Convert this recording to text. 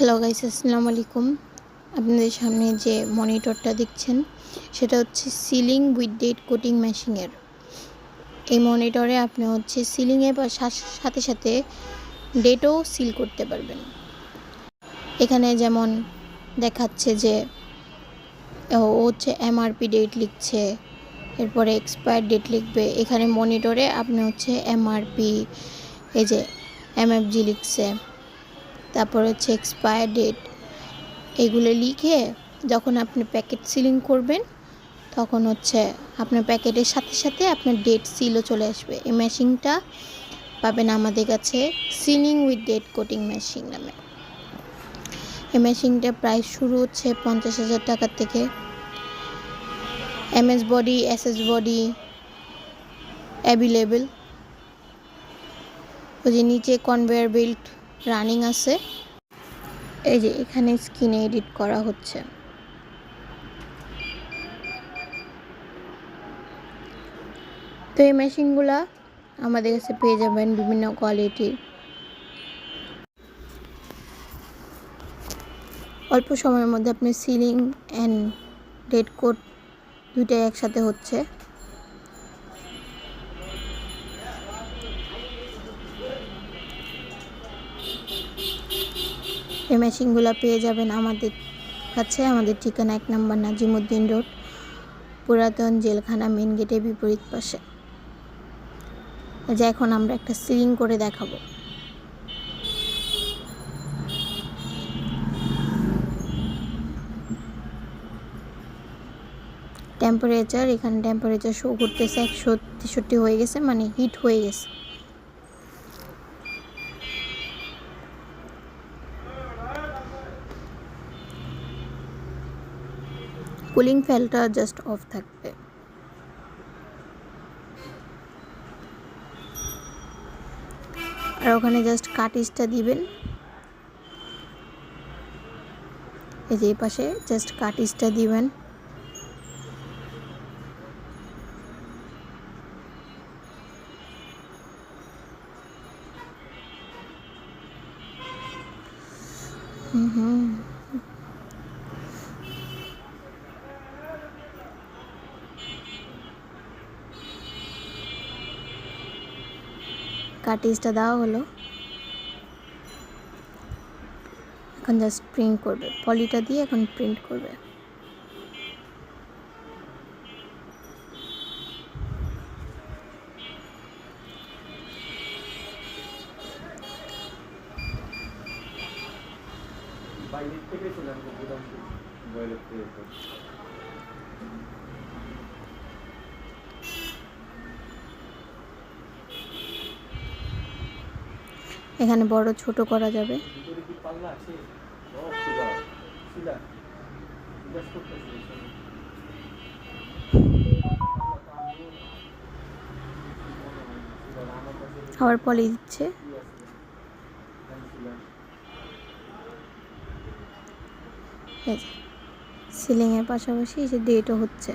Hello guys, আসসালামু আলাইকুম। আপনাদের সামনে যে মনিটরটা দেখছেন সেটা হচ্ছে সিলিং উইথ ডেট কোটিং মেশিনের। এই মনিটরে আপনি হচ্ছে সিলিংয়ের সাথে সাথে ডেটও সিল করতে পারবেন। এখানে যেমন দেখাচ্ছে যে ও হচ্ছে এমআরপি ডেট লিখছে, এরপরে এক্সপায়ার ডেট লিখবে। এখানে মনিটরে আপনি হচ্ছে এমআরপি, এই যে এমএফজি লিখছে, তারপর হচ্ছে এক্সপায়ার ডেট, এগুলো লিখে যখন আপনি প্যাকেট সিলিং করবেন তখন হচ্ছে আপনার প্যাকেটের সাথে সাথে আপনার ডেট সিলও চলে আসবে। এই মেশিনটা পাবেন আমাদের কাছে sealing with date coding machine নামে। এই মেশিনটা প্রাইস শুরু হচ্ছে 50,000 টাকার থেকে। MS body, SS body available. ওই যে নিচে কনভেয়ার বেল্ট রানিং আছে, এই যে এখানে স্ক্রিনে এডিট করা হচ্ছে। তো এই মেশিনগুলো আমাদের কাছে পেয়ে যাবেন বিভিন্ন কোয়ালিটির। অল্প সময়ের মধ্যে আপনি সিলিং অ্যান্ড ডেট কোট দুইটাই একসাথে হচ্ছে। এই মেশিনগুলো পেয়ে যাবেন আমাদের কাছে। আমাদের ঠিকানা 1 নম্বর নাজিমউদ্দিন রোড, পুরাতন জেলখানা মেন গেটের বিপরীত পাশে। যে এখন আমরা একটা সিলিং করে দেখাবো। টেম্পারেচার, এখানে টেম্পারেচার শো করতেছে 163 হয়ে গেছে, মানে হিট হয়ে গেছে। কুলিং ফ্যানটা জাস্ট অফ থাকবে। আর ওখানে জাস্ট কাটিজটা দিবেন, এই যে এই পাশে জাস্ট কাটিজটা দিবেন। কাটিজটা দেওয়া হলো, এখন জাস্ট প্রিন্ট করবে। পলিটা দিয়ে এখন প্রিন্ট করবে। এখানে বড় ছোট করা যাবে। আবার পলি দিচ্ছে। সিলিংয়ের পাশাপাশি যে ডেটও হচ্ছে।